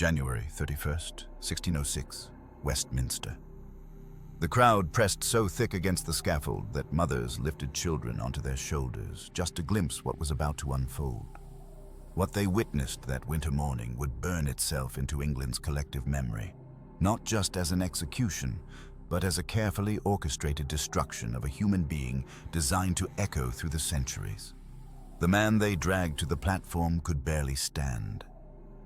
January 31st, 1606, Westminster. The crowd pressed so thick against the scaffold that mothers lifted children onto their shoulders just to glimpse what was about to unfold. What they witnessed that winter morning would burn itself into England's collective memory, not just as an execution, but as a carefully orchestrated destruction of a human being designed to echo through the centuries. The man they dragged to the platform could barely stand.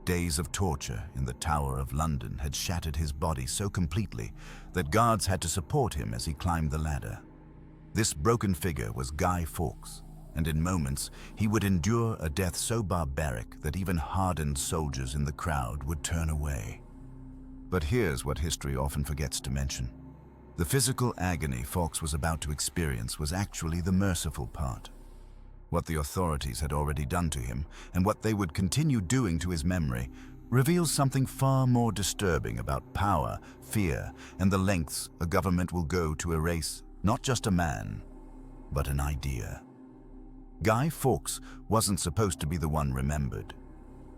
Days of torture in the Tower of London had shattered his body so completely that guards had to support him as he climbed the ladder. This broken figure was Guy Fawkes, and in moments he would endure a death so barbaric that even hardened soldiers in the crowd would turn away. But here's what history often forgets to mention. The physical agony Fawkes was about to experience was actually the merciful part. What the authorities had already done to him, and what they would continue doing to his memory, reveals something far more disturbing about power, fear, and the lengths a government will go to erase not just a man, but an idea. Guy Fawkes wasn't supposed to be the one remembered.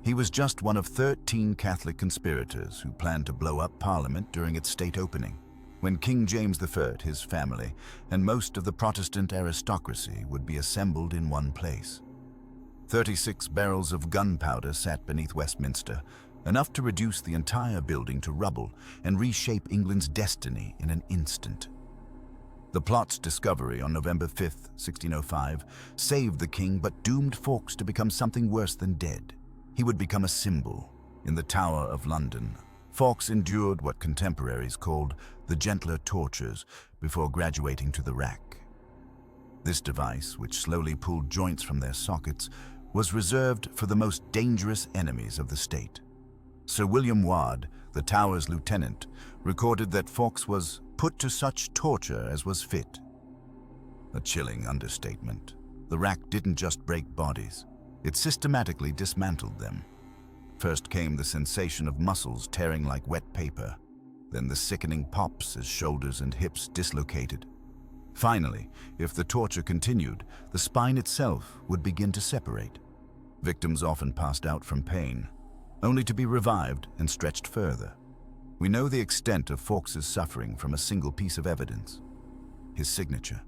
He was just one of 13 Catholic conspirators who planned to blow up Parliament during its state opening, when King James I, his family, and most of the Protestant aristocracy would be assembled in one place. 36 barrels of gunpowder sat beneath Westminster, enough to reduce the entire building to rubble and reshape England's destiny in an instant. The plot's discovery on November 5, 1605, saved the king but doomed Fawkes to become something worse than dead. He would become a symbol. In the Tower of London, Fawkes endured what contemporaries called the gentler tortures before graduating to the rack. This device, which slowly pulled joints from their sockets, was reserved for the most dangerous enemies of the state. Sir William Ward, the Tower's lieutenant, recorded that Fawkes was put to such torture as was fit. A chilling understatement. The rack didn't just break bodies, it systematically dismantled them. First came the sensation of muscles tearing like wet paper, then the sickening pops as shoulders and hips dislocated. Finally, if the torture continued, the spine itself would begin to separate. Victims often passed out from pain, only to be revived and stretched further. We know the extent of Fawkes' suffering from a single piece of evidence: his signature.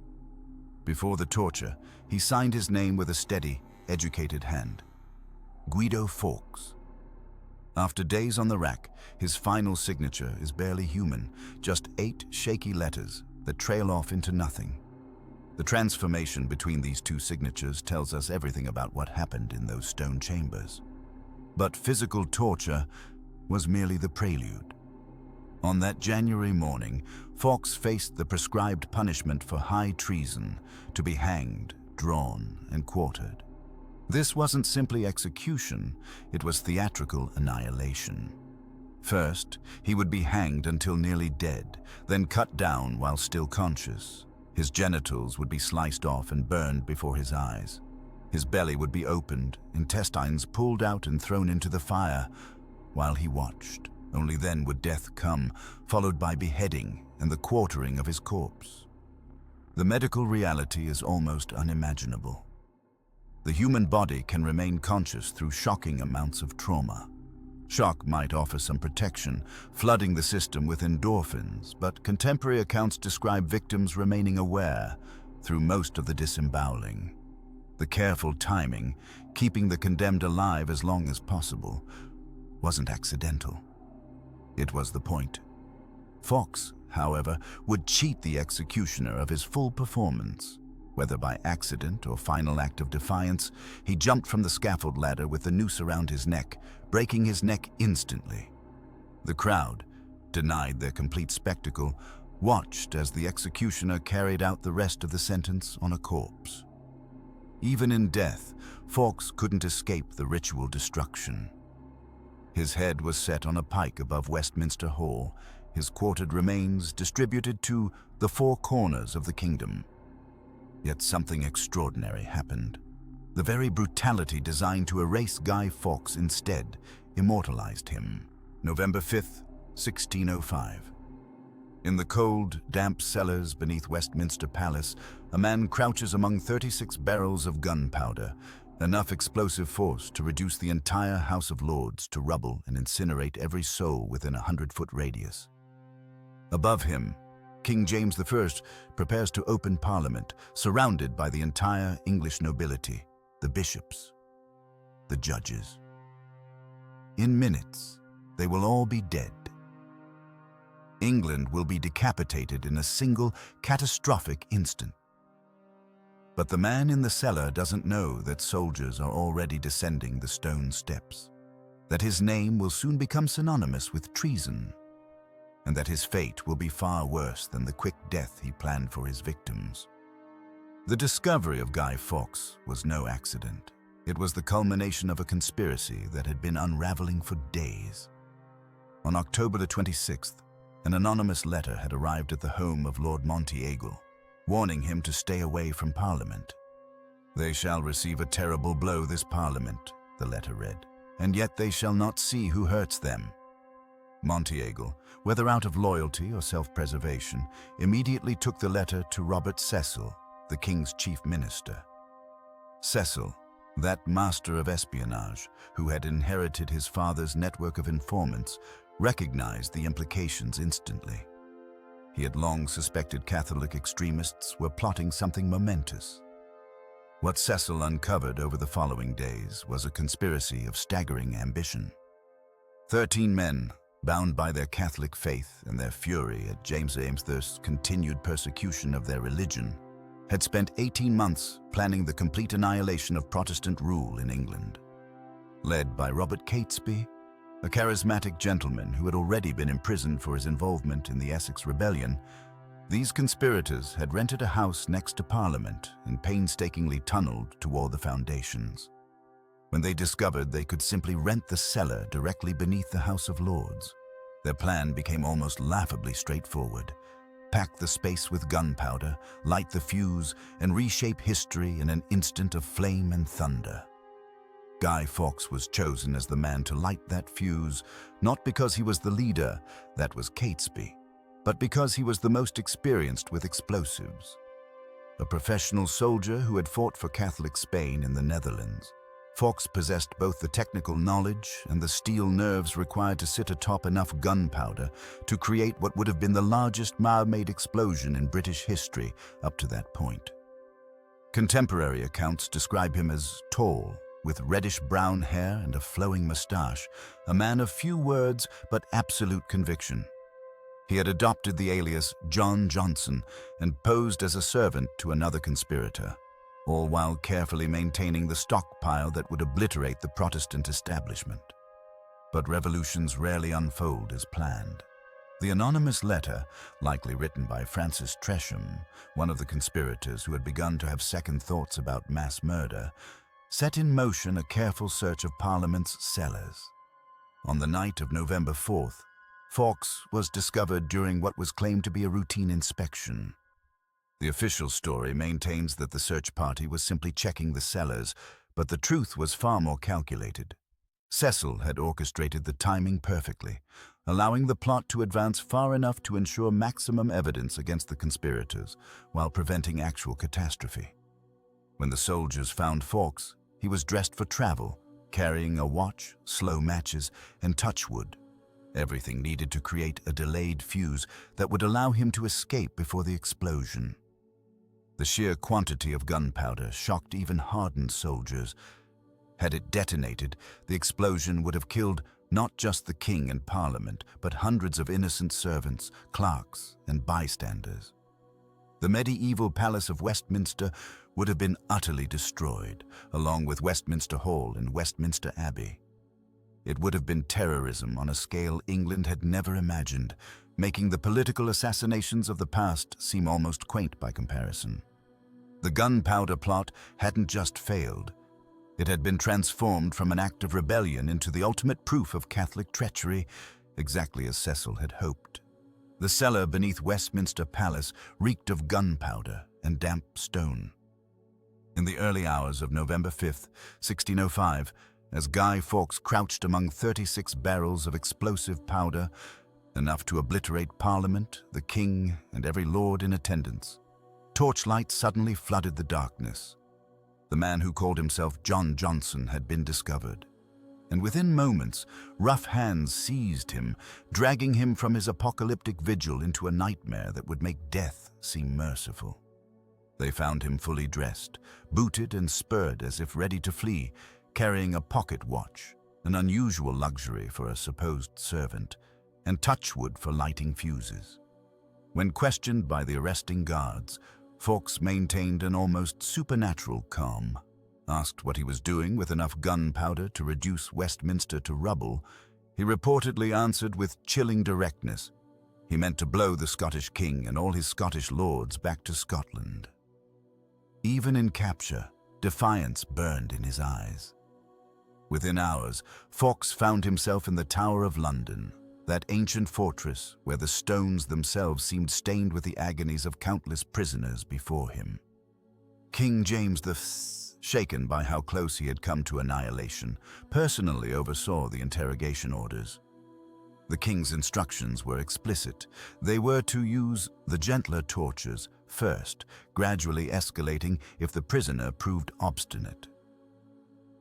Before the torture, he signed his name with a steady, educated hand. Guido Fawkes. After days on the rack, his final signature is barely human, just 8 shaky letters that trail off into nothing. The transformation between these two signatures tells us everything about what happened in those stone chambers. But physical torture was merely the prelude. On that January morning, Fawkes faced the prescribed punishment for high treason, to be hanged, drawn, and quartered. This wasn't simply execution, it was theatrical annihilation. First, he would be hanged until nearly dead, then cut down while still conscious. His genitals would be sliced off and burned before his eyes. His belly would be opened, intestines pulled out and thrown into the fire, while he watched. Only then would death come, followed by beheading and the quartering of his corpse. The medical reality is almost unimaginable. The human body can remain conscious through shocking amounts of trauma. Shock might offer some protection, flooding the system with endorphins, but contemporary accounts describe victims remaining aware through most of the disemboweling. The careful timing, keeping the condemned alive as long as possible, wasn't accidental. It was the point. Fawkes, however, would cheat the executioner of his full performance. Whether by accident or final act of defiance, he jumped from the scaffold ladder with the noose around his neck, breaking his neck instantly. The crowd, denied their complete spectacle, watched as the executioner carried out the rest of the sentence on a corpse. Even in death, Fawkes couldn't escape the ritual destruction. His head was set on a pike above Westminster Hall, his quartered remains distributed to the 4 corners of the kingdom. Yet something extraordinary happened. The very brutality designed to erase Guy Fawkes instead immortalized him. November 5th, 1605. In the cold, damp cellars beneath Westminster Palace, a man crouches among 36 barrels of gunpowder, enough explosive force to reduce the entire House of Lords to rubble and incinerate every soul within a 100-foot radius. Above him, King James I prepares to open Parliament, surrounded by the entire English nobility, the bishops, the judges. In minutes, they will all be dead. England will be decapitated in a single catastrophic instant. But the man in the cellar doesn't know that soldiers are already descending the stone steps, that his name will soon become synonymous with treason, and that his fate will be far worse than the quick death he planned for his victims. The discovery of Guy Fawkes was no accident. It was the culmination of a conspiracy that had been unraveling for days. On October the 26th, an anonymous letter had arrived at the home of Lord Monteagle, warning him to stay away from Parliament. "They shall receive a terrible blow, this Parliament," the letter read, "and yet they shall not see who hurts them." Monteagle, whether out of loyalty or self-preservation, immediately took the letter to Robert Cecil, the king's chief minister. Cecil, that master of espionage, who had inherited his father's network of informants, recognized the implications instantly. He had long suspected Catholic extremists were plotting something momentous. What Cecil uncovered over the following days was a conspiracy of staggering ambition. 13 men, bound by their Catholic faith and their fury at James I's continued persecution of their religion, had spent 18 months planning the complete annihilation of Protestant rule in England. Led by Robert Catesby, a charismatic gentleman who had already been imprisoned for his involvement in the Essex Rebellion, these conspirators had rented a house next to Parliament and painstakingly tunneled toward the foundations. When they discovered they could simply rent the cellar directly beneath the House of Lords, their plan became almost laughably straightforward. Pack the space with gunpowder, light the fuse, and reshape history in an instant of flame and thunder. Guy Fawkes was chosen as the man to light that fuse, not because he was the leader, that was Catesby, but because he was the most experienced with explosives. A professional soldier who had fought for Catholic Spain in the Netherlands, Fawkes possessed both the technical knowledge and the steel nerves required to sit atop enough gunpowder to create what would have been the largest man-made explosion in British history up to that point. Contemporary accounts describe him as tall, with reddish-brown hair and a flowing moustache, a man of few words but absolute conviction. He had adopted the alias John Johnson and posed as a servant to another conspirator, all while carefully maintaining the stockpile that would obliterate the Protestant establishment. But revolutions rarely unfold as planned. The anonymous letter, likely written by Francis Tresham, one of the conspirators who had begun to have second thoughts about mass murder, set in motion a careful search of Parliament's cellars. On the night of November 4th, Fawkes was discovered during what was claimed to be a routine inspection. The official story maintains that the search party was simply checking the cellars, but the truth was far more calculated. Cecil had orchestrated the timing perfectly, allowing the plot to advance far enough to ensure maximum evidence against the conspirators, while preventing actual catastrophe. When the soldiers found Fawkes, he was dressed for travel, carrying a watch, slow matches, and touchwood, everything needed to create a delayed fuse that would allow him to escape before the explosion. The sheer quantity of gunpowder shocked even hardened soldiers. Had it detonated, the explosion would have killed not just the king and Parliament, but hundreds of innocent servants, clerks, and bystanders. The medieval Palace of Westminster would have been utterly destroyed, along with Westminster Hall and Westminster Abbey. It would have been terrorism on a scale England had never imagined, making the political assassinations of the past seem almost quaint by comparison. The Gunpowder Plot hadn't just failed. It had been transformed from an act of rebellion into the ultimate proof of Catholic treachery, exactly as Cecil had hoped. The cellar beneath Westminster Palace reeked of gunpowder and damp stone. In the early hours of November 5th, 1605, as Guy Fawkes crouched among 36 barrels of explosive powder, enough to obliterate Parliament, the King, and every lord in attendance, torchlight suddenly flooded the darkness. The man who called himself John Johnson had been discovered, and within moments, rough hands seized him, dragging him from his apocalyptic vigil into a nightmare that would make death seem merciful. They found him fully dressed, booted and spurred as if ready to flee, carrying a pocket watch, an unusual luxury for a supposed servant, and touchwood for lighting fuses. When questioned by the arresting guards, Fawkes maintained an almost supernatural calm. Asked what he was doing with enough gunpowder to reduce Westminster to rubble, he reportedly answered with chilling directness. He meant to blow the Scottish king and all his Scottish lords back to Scotland. Even in capture, defiance burned in his eyes. Within hours, Fawkes found himself in the Tower of London, that ancient fortress where the stones themselves seemed stained with the agonies of countless prisoners before him. King James the shaken by how close he had come to annihilation, personally oversaw the interrogation orders. The king's instructions were explicit. They were to use the gentler tortures first, gradually escalating if the prisoner proved obstinate.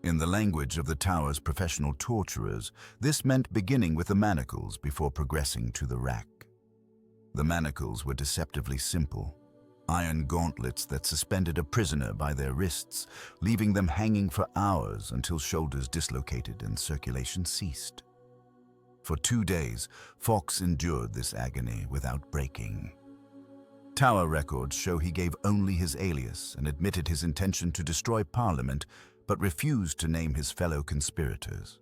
In the language of the Tower's professional torturers, this meant beginning with the manacles before progressing to the rack. The manacles were deceptively simple. Iron gauntlets that suspended a prisoner by their wrists, leaving them hanging for hours until shoulders dislocated and circulation ceased. For 2 days, Fawkes endured this agony without breaking. Tower records show he gave only his alias and admitted his intention to destroy Parliament, but refused to name his fellow conspirators.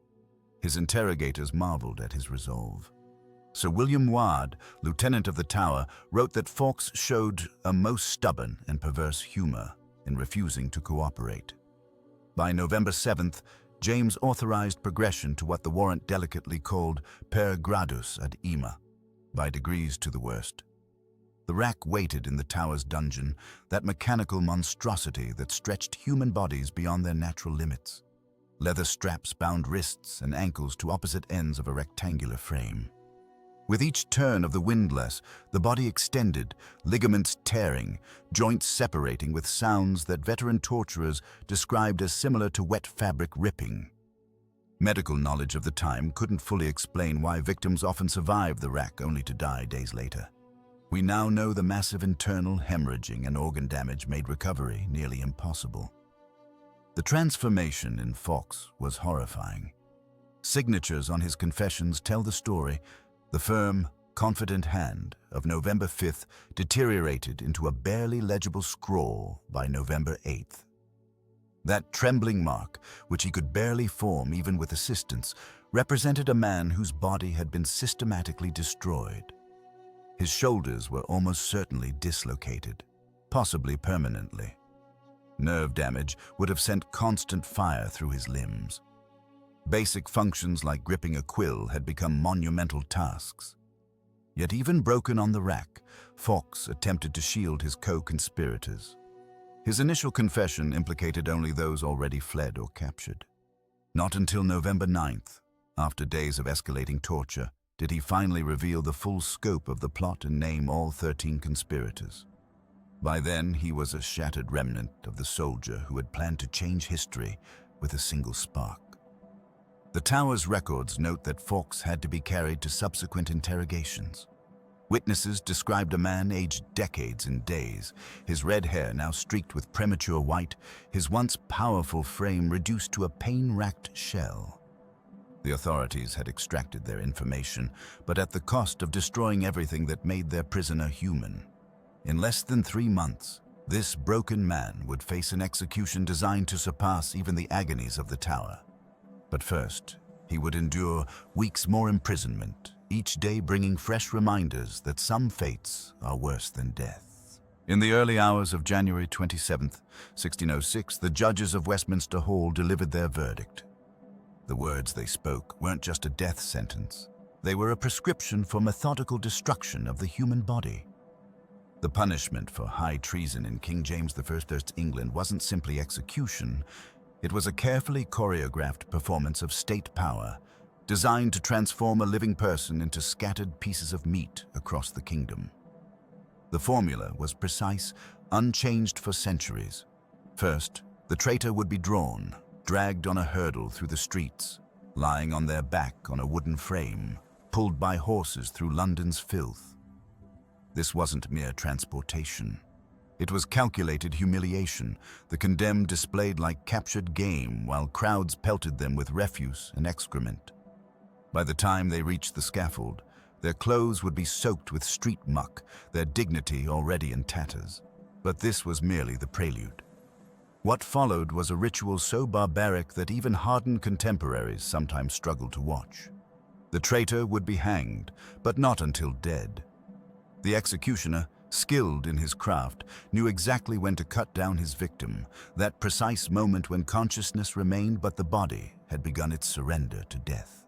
His interrogators marveled at his resolve. Sir William Ward, lieutenant of the Tower, wrote that Fawkes showed a most stubborn and perverse humor in refusing to cooperate. By November 7th, James authorized progression to what the warrant delicately called per gradus ad ima, by degrees to the worst. The rack waited in the Tower's dungeon, that mechanical monstrosity that stretched human bodies beyond their natural limits. Leather straps bound wrists and ankles to opposite ends of a rectangular frame. With each turn of the windlass, the body extended, ligaments tearing, joints separating with sounds that veteran torturers described as similar to wet fabric ripping. Medical knowledge of the time couldn't fully explain why victims often survived the rack only to die days later. We now know the massive internal hemorrhaging and organ damage made recovery nearly impossible. The transformation in Fawkes was horrifying. Signatures on his confessions tell the story. The firm, confident hand of November 5th deteriorated into a barely legible scrawl by November 8th. That trembling mark, which he could barely form even with assistance, represented a man whose body had been systematically destroyed. His shoulders were almost certainly dislocated, possibly permanently. Nerve damage would have sent constant fire through his limbs. Basic functions like gripping a quill had become monumental tasks. Yet even broken on the rack, Fawkes attempted to shield his co-conspirators. His initial confession implicated only those already fled or captured. Not until November 9th, after days of escalating torture, did he finally reveal the full scope of the plot and name all 13 conspirators. By then, he was a shattered remnant of the soldier who had planned to change history with a single spark. The Tower's records note that Fawkes had to be carried to subsequent interrogations. Witnesses described a man aged decades in days, his red hair now streaked with premature white, his once powerful frame reduced to a pain-racked shell. The authorities had extracted their information, but at the cost of destroying everything that made their prisoner human. In less than 3 months, this broken man would face an execution designed to surpass even the agonies of the Tower. But first, he would endure weeks more imprisonment, each day bringing fresh reminders that some fates are worse than death. In the early hours of January 27th, 1606, the judges of Westminster Hall delivered their verdict. The words they spoke weren't just a death sentence. They were a prescription for methodical destruction of the human body. The punishment for high treason in King James I's England wasn't simply execution. It was a carefully choreographed performance of state power, designed to transform a living person into scattered pieces of meat across the kingdom. The formula was precise, unchanged for centuries. First, The traitor would be drawn, dragged on a hurdle through the streets, lying on their back on a wooden frame, pulled by horses through London's filth. This wasn't mere transportation. It was calculated humiliation, the condemned displayed like captured game while crowds pelted them with refuse and excrement. By the time they reached the scaffold, their clothes would be soaked with street muck, their dignity already in tatters. But this was merely the prelude. What followed was a ritual so barbaric that even hardened contemporaries sometimes struggled to watch. The traitor would be hanged, but not until dead. The executioner, skilled in his craft, knew exactly when to cut down his victim, that precise moment when consciousness remained but the body had begun its surrender to death.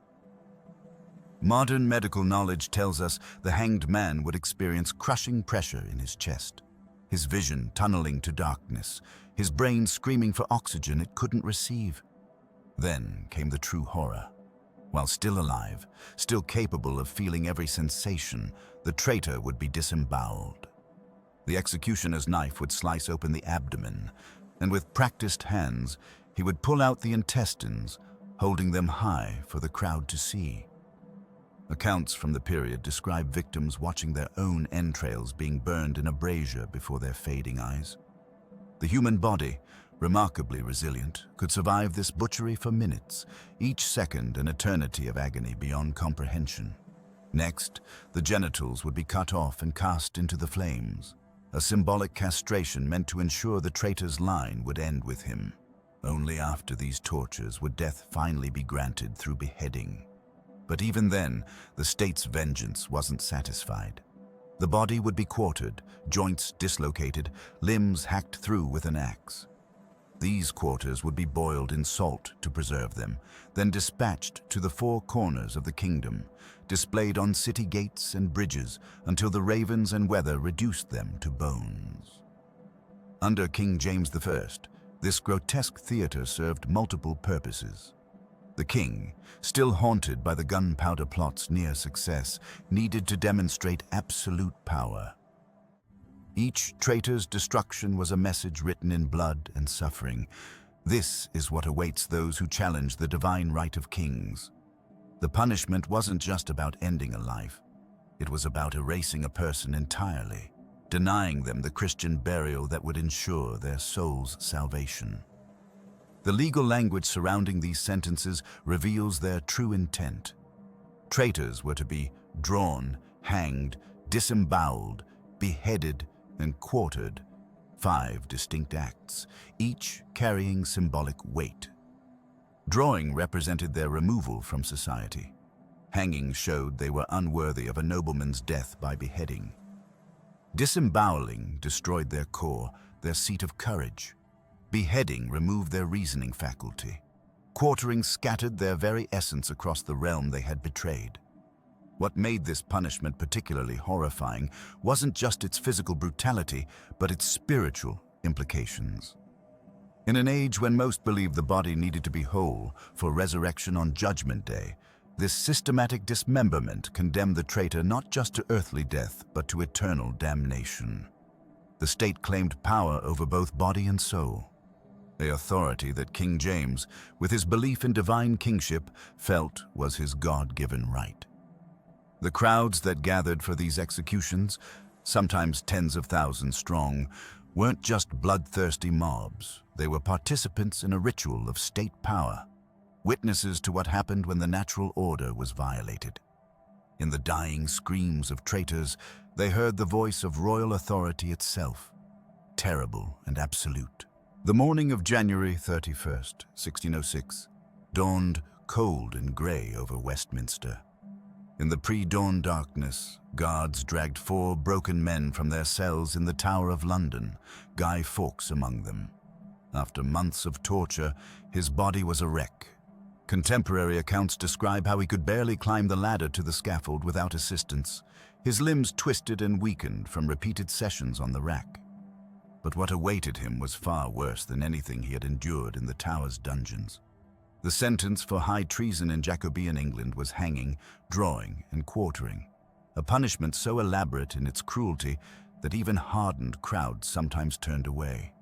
Modern medical knowledge tells us the hanged man would experience crushing pressure in his chest, his vision tunneling to darkness, his brain screaming for oxygen it couldn't receive. Then came the true horror. While still alive, still capable of feeling every sensation, the traitor would be disemboweled. The executioner's knife would slice open the abdomen, and with practiced hands, he would pull out the intestines, holding them high for the crowd to see. Accounts from the period describe victims watching their own entrails being burned in a brazier before their fading eyes. The human body, remarkably resilient, could survive this butchery for minutes, each second an eternity of agony beyond comprehension. Next, the genitals would be cut off and cast into the flames, a symbolic castration meant to ensure the traitor's line would end with him. Only after these tortures would death finally be granted through beheading. But even then, the state's vengeance wasn't satisfied. The body would be quartered, joints dislocated, limbs hacked through with an axe. These quarters would be boiled in salt to preserve them, then dispatched to the four corners of the kingdom, displayed on city gates and bridges until the ravens and weather reduced them to bones. Under King James I, this grotesque theater served multiple purposes. The king, still haunted by the Gunpowder Plot's near success, needed to demonstrate absolute power. Each traitor's destruction was a message written in blood and suffering. This is what awaits those who challenge the divine right of kings. The punishment wasn't just about ending a life. It was about erasing a person entirely, denying them the Christian burial that would ensure their soul's salvation. The legal language surrounding these sentences reveals their true intent. Traitors were to be drawn, hanged, disemboweled, beheaded, and quartered, 5 distinct acts, each carrying symbolic weight. Drawing represented their removal from society. Hanging showed they were unworthy of a nobleman's death by beheading. Disemboweling destroyed their core, their seat of courage. Beheading removed their reasoning faculty. Quartering scattered their very essence across the realm they had betrayed. What made this punishment particularly horrifying wasn't just its physical brutality, but its spiritual implications. In an age when most believed the body needed to be whole for resurrection on Judgment Day, this systematic dismemberment condemned the traitor not just to earthly death, but to eternal damnation. The state claimed power over both body and soul, the authority that King James, with his belief in divine kingship, felt was his God-given right. The crowds that gathered for these executions, sometimes tens of thousands strong, weren't just bloodthirsty mobs. They were participants in a ritual of state power, witnesses to what happened when the natural order was violated. In the dying screams of traitors, they heard the voice of royal authority itself, terrible and absolute. The morning of January 31st, 1606, dawned cold and grey over Westminster. In the pre-dawn darkness, guards dragged 4 broken men from their cells in the Tower of London, Guy Fawkes among them. After months of torture, his body was a wreck. Contemporary accounts describe how he could barely climb the ladder to the scaffold without assistance, his limbs twisted and weakened from repeated sessions on the rack. But what awaited him was far worse than anything he had endured in the Tower's dungeons. The sentence for high treason in Jacobean England was hanging, drawing, and quartering, a punishment so elaborate in its cruelty that even hardened crowds sometimes turned away.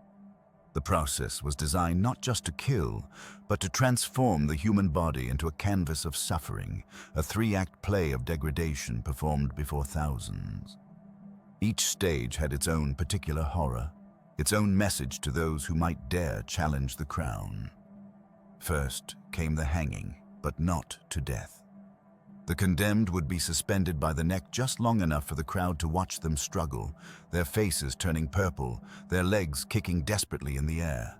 The process was designed not just to kill, but to transform the human body into a canvas of suffering, a three-act play of degradation performed before thousands. Each stage had its own particular horror, its own message to those who might dare challenge the crown. First came the hanging, but not to death. The condemned would be suspended by the neck just long enough for the crowd to watch them struggle, their faces turning purple, their legs kicking desperately in the air.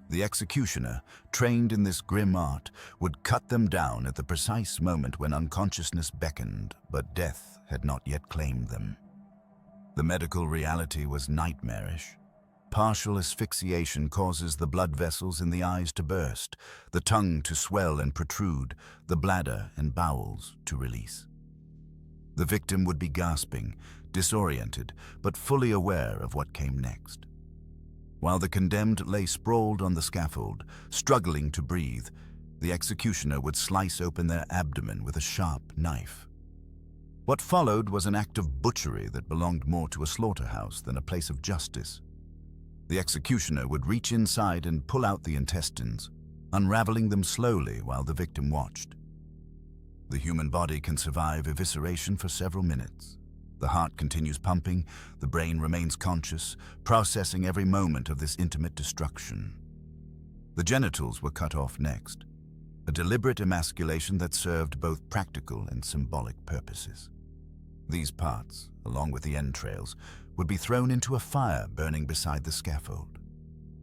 The executioner, trained in this grim art, would cut them down at the precise moment when unconsciousness beckoned, but death had not yet claimed them. The medical reality was nightmarish. Partial asphyxiation causes the blood vessels in the eyes to burst, the tongue to swell and protrude, the bladder and bowels to release. The victim would be gasping, disoriented, but fully aware of what came next. While the condemned lay sprawled on the scaffold, struggling to breathe, the executioner would slice open their abdomen with a sharp knife. What followed was an act of butchery that belonged more to a slaughterhouse than a place of justice. The executioner would reach inside and pull out the intestines, unraveling them slowly while the victim watched. The human body can survive evisceration for several minutes. The heart continues pumping, the brain remains conscious, processing every moment of this intimate destruction. The genitals were cut off next, a deliberate emasculation that served both practical and symbolic purposes. These parts, along with the entrails, would be thrown into a fire burning beside the scaffold.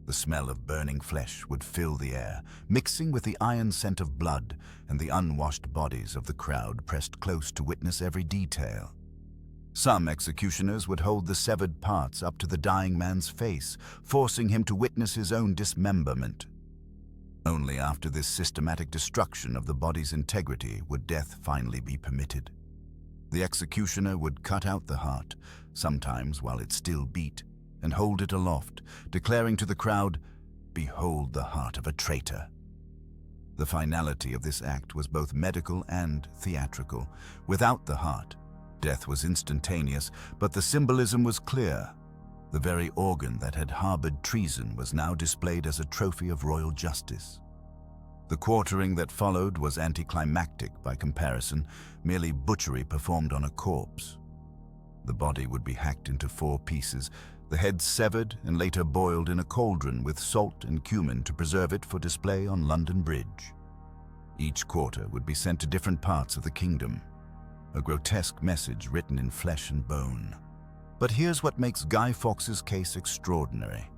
The smell of burning flesh would fill the air, mixing with the iron scent of blood and the unwashed bodies of the crowd pressed close to witness every detail. Some executioners would hold the severed parts up to the dying man's face, forcing him to witness his own dismemberment. Only after this systematic destruction of the body's integrity would death finally be permitted. The executioner would cut out the heart, sometimes while it still beat, and hold it aloft, declaring to the crowd, "Behold the heart of a traitor." The finality of this act was both medical and theatrical. Without the heart, death was instantaneous, but the symbolism was clear. The very organ that had harbored treason was now displayed as a trophy of royal justice. The quartering that followed was anticlimactic by comparison, merely butchery performed on a corpse. The body would be hacked into 4 pieces, the head severed and later boiled in a cauldron with salt and cumin to preserve it for display on London Bridge. Each quarter would be sent to different parts of the kingdom, a grotesque message written in flesh and bone. But here's what makes Guy Fawkes' case extraordinary.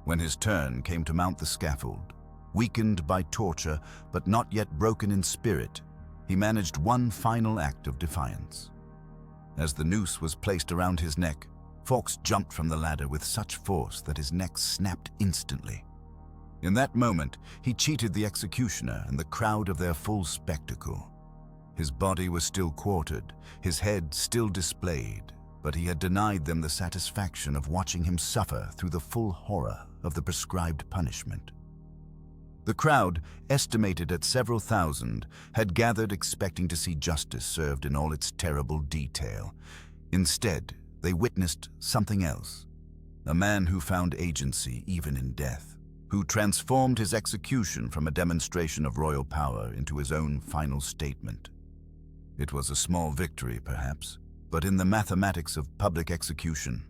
When his turn came to mount the scaffold, weakened by torture but not yet broken in spirit, he managed one final act of defiance. As the noose was placed around his neck, Fawkes jumped from the ladder with such force that his neck snapped instantly. In that moment, he cheated the executioner and the crowd of their full spectacle. His body was still quartered, his head still displayed, but he had denied them the satisfaction of watching him suffer through the full horror of the prescribed punishment. The crowd, estimated at several thousand, had gathered expecting to see justice served in all its terrible detail. Instead, they witnessed something else. A man who found agency even in death, who transformed his execution from a demonstration of royal power into his own final statement. It was a small victory, perhaps, but in the mathematics of public execution,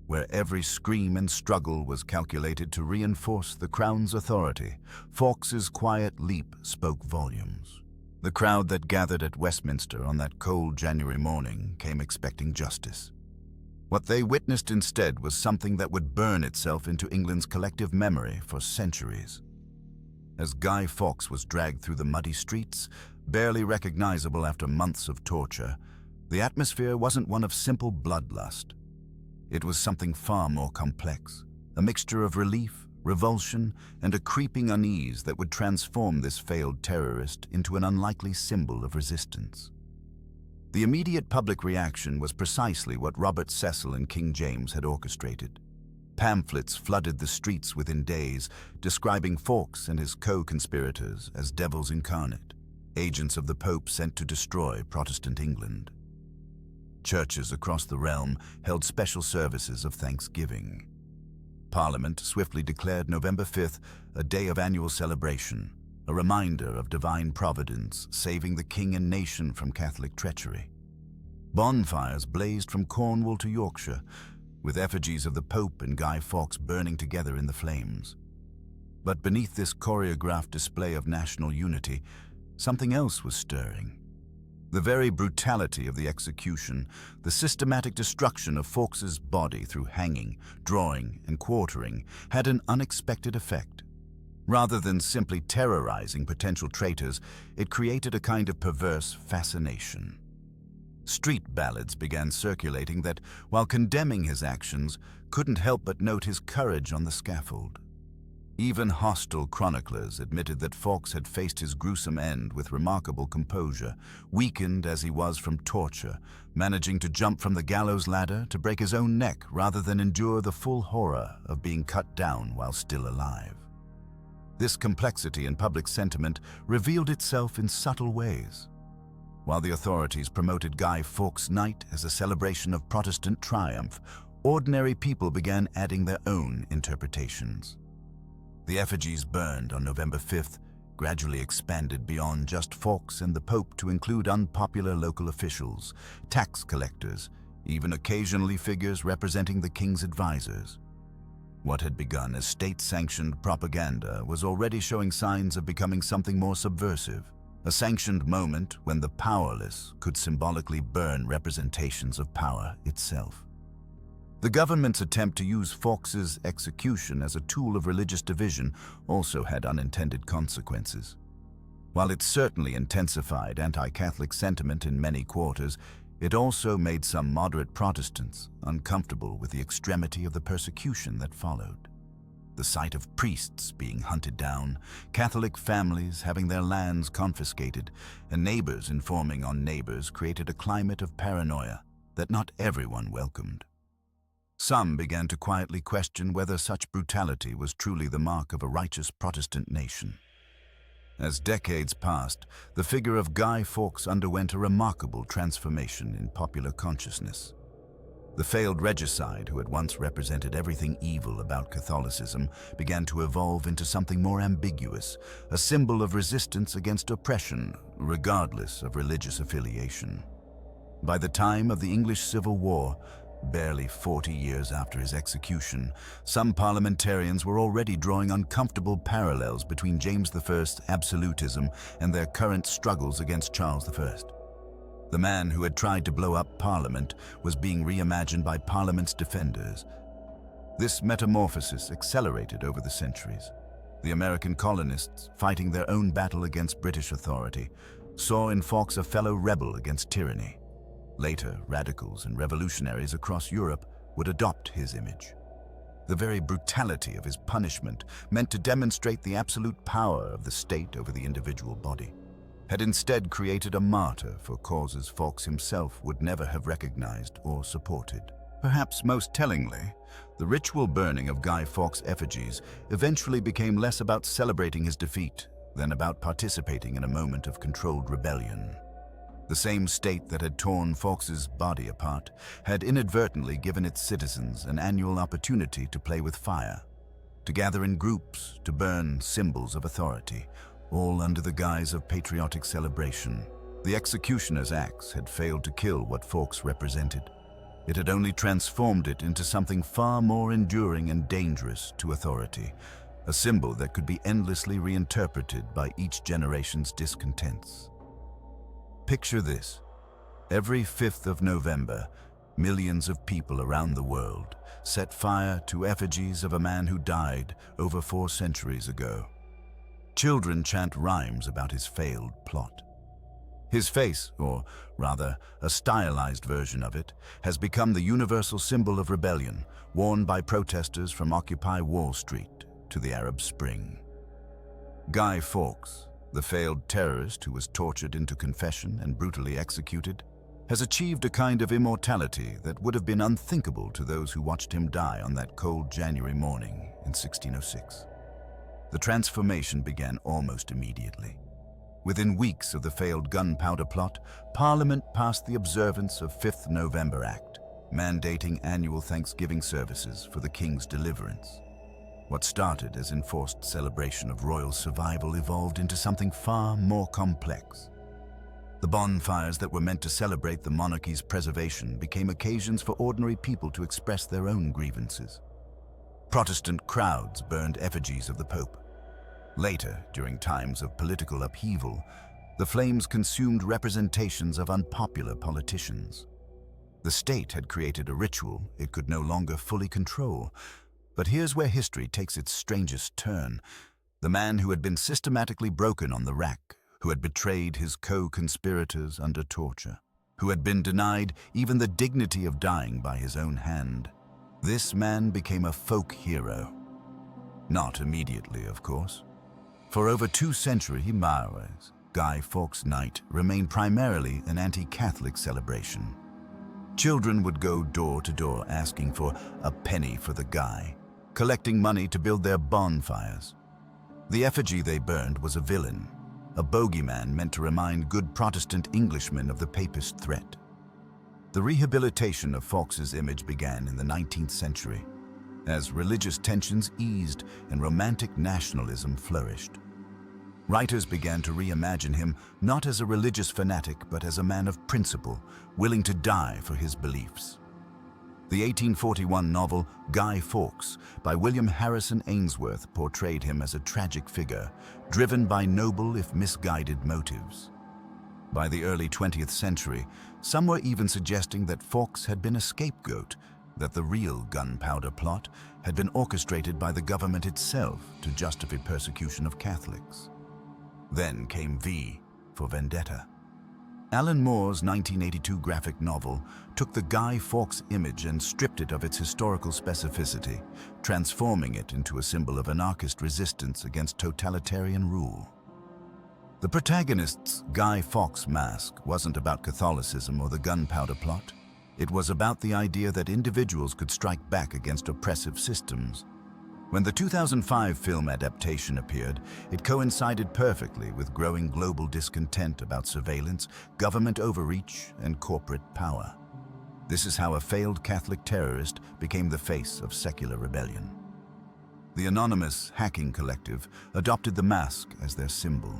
where every scream and struggle was calculated to reinforce the crown's authority, Fawkes' quiet leap spoke volumes. The crowd that gathered at Westminster on that cold January morning came expecting justice. What they witnessed instead was something that would burn itself into England's collective memory for centuries. As Guy Fawkes was dragged through the muddy streets, barely recognizable after months of torture, the atmosphere wasn't one of simple bloodlust. It was something far more complex, a mixture of relief, revulsion, and a creeping unease that would transform this failed terrorist into an unlikely symbol of resistance. The immediate public reaction was precisely what Robert Cecil and King James had orchestrated. Pamphlets flooded the streets within days, describing Fawkes and his co-conspirators as devils incarnate, agents of the Pope sent to destroy Protestant England. Churches across the realm held special services of thanksgiving. Parliament swiftly declared November 5th a day of annual celebration, a reminder of divine providence saving the king and nation from Catholic treachery. Bonfires blazed from Cornwall to Yorkshire, with effigies of the Pope and Guy Fawkes burning together in the flames. But beneath this choreographed display of national unity, something else was stirring. The very brutality of the execution, the systematic destruction of Fawkes's body through hanging, drawing, and quartering, had an unexpected effect. Rather than simply terrorizing potential traitors, it created a kind of perverse fascination. Street ballads began circulating that, while condemning his actions, couldn't help but note his courage on the scaffold. Even hostile chroniclers admitted that Fawkes had faced his gruesome end with remarkable composure, weakened as he was from torture, managing to jump from the gallows ladder to break his own neck rather than endure the full horror of being cut down while still alive. This complexity in public sentiment revealed itself in subtle ways. While the authorities promoted Guy Fawkes' Night as a celebration of Protestant triumph, ordinary people began adding their own interpretations. The effigies burned on November 5th gradually expanded beyond just Fawkes and the Pope to include unpopular local officials, tax collectors, even occasionally figures representing the king's advisors. What had begun as state-sanctioned propaganda was already showing signs of becoming something more subversive, a sanctioned moment when the powerless could symbolically burn representations of power itself. The government's attempt to use Fawkes's execution as a tool of religious division also had unintended consequences. While it certainly intensified anti-Catholic sentiment in many quarters, it also made some moderate Protestants uncomfortable with the extremity of the persecution that followed. The sight of priests being hunted down, Catholic families having their lands confiscated, and neighbors informing on neighbors created a climate of paranoia that not everyone welcomed. Some began to quietly question whether such brutality was truly the mark of a righteous Protestant nation. As decades passed, the figure of Guy Fawkes underwent a remarkable transformation in popular consciousness. The failed regicide, who had once represented everything evil about Catholicism, began to evolve into something more ambiguous, a symbol of resistance against oppression, regardless of religious affiliation. By the time of the English Civil War, barely 40 years after his execution, some parliamentarians were already drawing uncomfortable parallels between James I's absolutism and their current struggles against Charles I. The man who had tried to blow up Parliament was being reimagined by Parliament's defenders. This metamorphosis accelerated over the centuries. The American colonists, fighting their own battle against British authority, saw in Fawkes a fellow rebel against tyranny. Later, radicals and revolutionaries across Europe would adopt his image. The very brutality of his punishment, meant to demonstrate the absolute power of the state over the individual body, had instead created a martyr for causes Fawkes himself would never have recognized or supported. Perhaps most tellingly, the ritual burning of Guy Fawkes' effigies eventually became less about celebrating his defeat than about participating in a moment of controlled rebellion. The same state that had torn Fawkes's body apart had inadvertently given its citizens an annual opportunity to play with fire, to gather in groups, to burn symbols of authority, all under the guise of patriotic celebration. The executioner's axe had failed to kill what Fawkes represented. It had only transformed it into something far more enduring and dangerous to authority, a symbol that could be endlessly reinterpreted by each generation's discontents. Picture this. Every 5th of November, millions of people around the world set fire to effigies of a man who died over 4 centuries ago. Children chant rhymes about his failed plot. His face, or rather, a stylized version of it, has become the universal symbol of rebellion, worn by protesters from Occupy Wall Street to the Arab Spring. Guy Fawkes, the failed terrorist who was tortured into confession and brutally executed, has achieved a kind of immortality that would have been unthinkable to those who watched him die on that cold January morning in 1606. The transformation began almost immediately. Within weeks of the failed Gunpowder Plot, Parliament passed the observance of 5th November Act, mandating annual Thanksgiving services for the king's deliverance. What started as enforced celebration of royal survival evolved into something far more complex. The bonfires that were meant to celebrate the monarchy's preservation became occasions for ordinary people to express their own grievances. Protestant crowds burned effigies of the Pope. Later, during times of political upheaval, the flames consumed representations of unpopular politicians. The state had created a ritual it could no longer fully control. But here's where history takes its strangest turn. The man who had been systematically broken on the rack, who had betrayed his co-conspirators under torture, who had been denied even the dignity of dying by his own hand. This man became a folk hero. Not immediately, of course. For over 2 centuries, Guy Fawkes Night remained primarily an anti-Catholic celebration. Children would go door to door asking for a penny for the guy, collecting money to build their bonfires. The effigy they burned was a villain, a bogeyman meant to remind good Protestant Englishmen of the papist threat. The rehabilitation of Fawkes's image began in the 19th century, as religious tensions eased and romantic nationalism flourished. Writers began to reimagine him not as a religious fanatic but as a man of principle, willing to die for his beliefs. The 1841 novel Guy Fawkes by William Harrison Ainsworth portrayed him as a tragic figure, driven by noble if misguided motives. By the early 20th century, some were even suggesting that Fawkes had been a scapegoat, that the real Gunpowder Plot had been orchestrated by the government itself to justify persecution of Catholics. Then came V for Vendetta. Alan Moore's 1982 graphic novel took the Guy Fawkes image and stripped it of its historical specificity, transforming it into a symbol of anarchist resistance against totalitarian rule. The protagonist's Guy Fawkes mask wasn't about Catholicism or the Gunpowder Plot. It was about the idea that individuals could strike back against oppressive systems. When the 2005 film adaptation appeared, it coincided perfectly with growing global discontent about surveillance, government overreach, and corporate power. This is how a failed Catholic terrorist became the face of secular rebellion. The anonymous hacking collective adopted the mask as their symbol.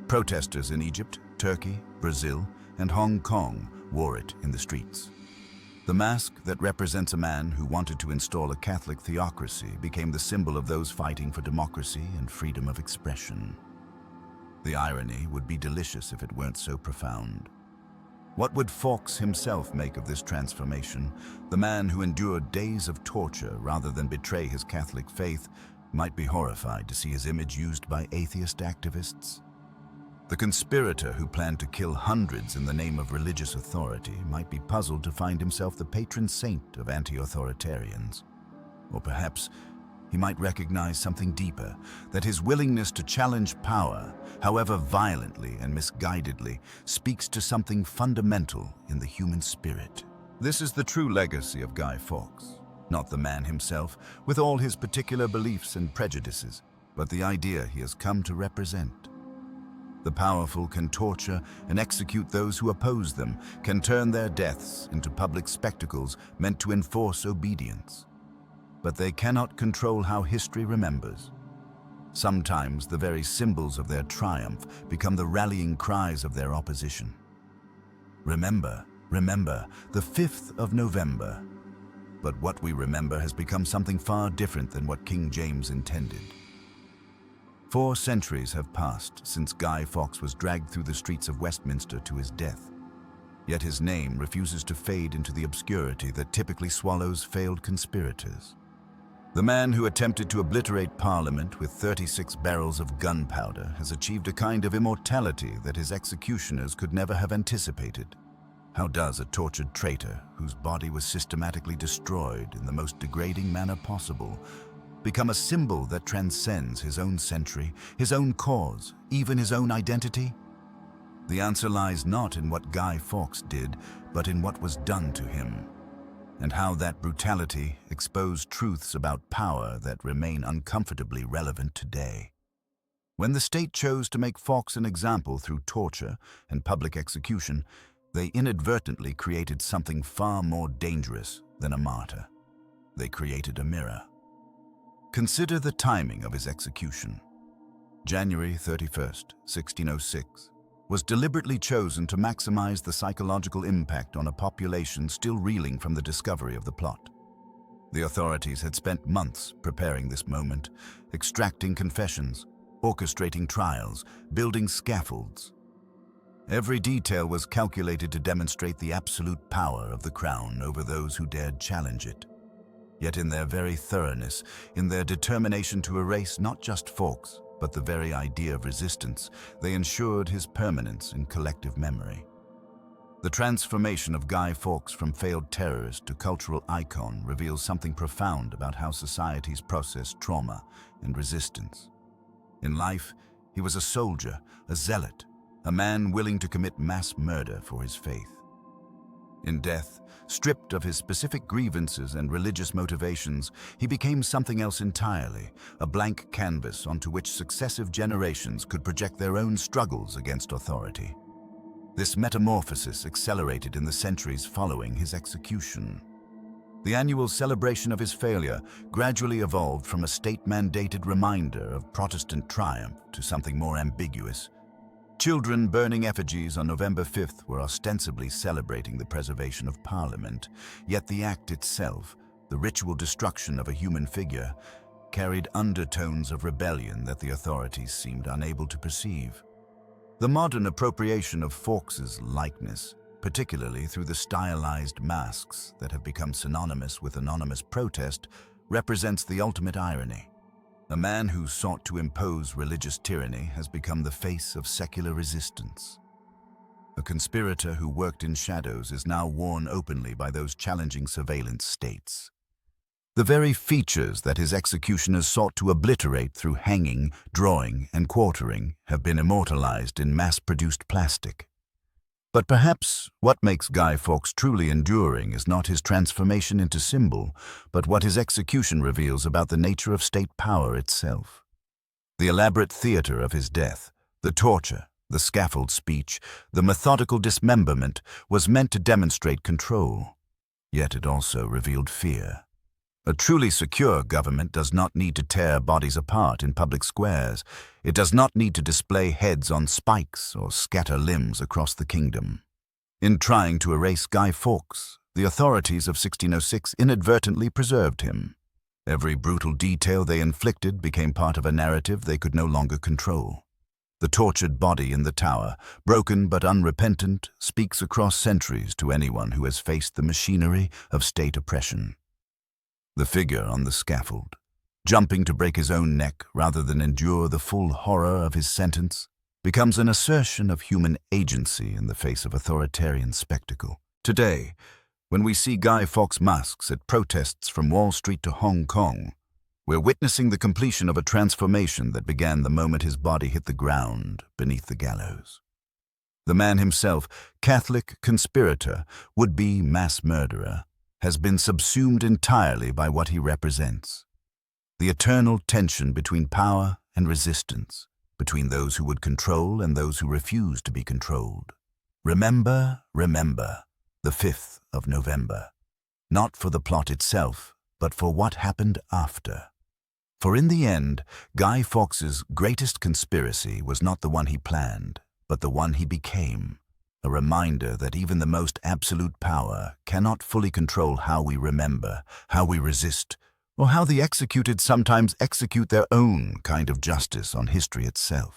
Protesters in Egypt, Turkey, Brazil, and Hong Kong wore it in the streets. The mask that represents a man who wanted to install a Catholic theocracy became the symbol of those fighting for democracy and freedom of expression. The irony would be delicious if it weren't so profound. What would Fawkes himself make of this transformation? The man who endured days of torture rather than betray his Catholic faith might be horrified to see his image used by atheist activists. The conspirator who planned to kill hundreds in the name of religious authority might be puzzled to find himself the patron saint of anti-authoritarians. Or perhaps he might recognize something deeper, that his willingness to challenge power, however violently and misguidedly, speaks to something fundamental in the human spirit. This is the true legacy of Guy Fawkes, not the man himself, with all his particular beliefs and prejudices, but the idea he has come to represent. The powerful can torture and execute those who oppose them, can turn their deaths into public spectacles meant to enforce obedience. But they cannot control how history remembers. Sometimes the very symbols of their triumph become the rallying cries of their opposition. Remember, remember, the 5th of November. But what we remember has become something far different than what King James intended. 4 centuries have passed since Guy Fawkes was dragged through the streets of Westminster to his death. Yet his name refuses to fade into the obscurity that typically swallows failed conspirators. The man who attempted to obliterate Parliament with 36 barrels of gunpowder has achieved a kind of immortality that his executioners could never have anticipated. How does a tortured traitor, whose body was systematically destroyed in the most degrading manner possible, become a symbol that transcends his own century, his own cause, even his own identity? The answer lies not in what Guy Fawkes did, but in what was done to him, and how that brutality exposed truths about power that remain uncomfortably relevant today. When the state chose to make Fawkes an example through torture and public execution, They inadvertently created something far more dangerous than a martyr. They created a mirror. Consider the timing of his execution. January 31st, 1606, was deliberately chosen to maximize the psychological impact on a population still reeling from the discovery of the plot. The authorities had spent months preparing this moment, extracting confessions, orchestrating trials, building scaffolds. Every detail was calculated to demonstrate the absolute power of the crown over those who dared challenge it. Yet in their very thoroughness, in their determination to erase not just Fawkes, but the very idea of resistance, they ensured his permanence in collective memory. The transformation of Guy Fawkes from failed terrorist to cultural icon reveals something profound about how societies process trauma and resistance. In life, he was a soldier, a zealot, a man willing to commit mass murder for his faith. In death, stripped of his specific grievances and religious motivations, he became something else entirely, a blank canvas onto which successive generations could project their own struggles against authority. This metamorphosis accelerated in the centuries following his execution. The annual celebration of his failure gradually evolved from a state-mandated reminder of Protestant triumph to something more ambiguous. Children burning effigies on November 5th were ostensibly celebrating the preservation of Parliament, yet the act itself, the ritual destruction of a human figure, carried undertones of rebellion that the authorities seemed unable to perceive. The modern appropriation of Fawkes's likeness, particularly through the stylized masks that have become synonymous with anonymous protest, represents the ultimate irony. A man who sought to impose religious tyranny has become the face of secular resistance. A conspirator who worked in shadows is now worn openly by those challenging surveillance states. The very features that his executioners sought to obliterate through hanging, drawing, and quartering have been immortalized in mass-produced plastic. But perhaps what makes Guy Fawkes truly enduring is not his transformation into symbol, but what his execution reveals about the nature of state power itself. The elaborate theater of his death, the torture, the scaffold speech, the methodical dismemberment was meant to demonstrate control. Yet it also revealed fear. A truly secure government does not need to tear bodies apart in public squares. It does not need to display heads on spikes or scatter limbs across the kingdom. In trying to erase Guy Fawkes, the authorities of 1606 inadvertently preserved him. Every brutal detail they inflicted became part of a narrative they could no longer control. The tortured body in the tower, broken but unrepentant, speaks across centuries to anyone who has faced the machinery of state oppression. The figure on the scaffold, jumping to break his own neck rather than endure the full horror of his sentence, becomes an assertion of human agency in the face of authoritarian spectacle. Today, when we see Guy Fawkes masks at protests from Wall Street to Hong Kong, we're witnessing the completion of a transformation that began the moment his body hit the ground beneath the gallows. The man himself, Catholic conspirator, would-be mass murderer, has been subsumed entirely by what he represents. The eternal tension between power and resistance, between those who would control and those who refuse to be controlled. Remember, the 5th of November. Not for the plot itself, but for what happened after. For in the end, Guy Fawkes's greatest conspiracy was not the one he planned, but the one he became. A reminder that even the most absolute power cannot fully control how we remember, how we resist, or how the executed sometimes execute their own kind of justice on history itself.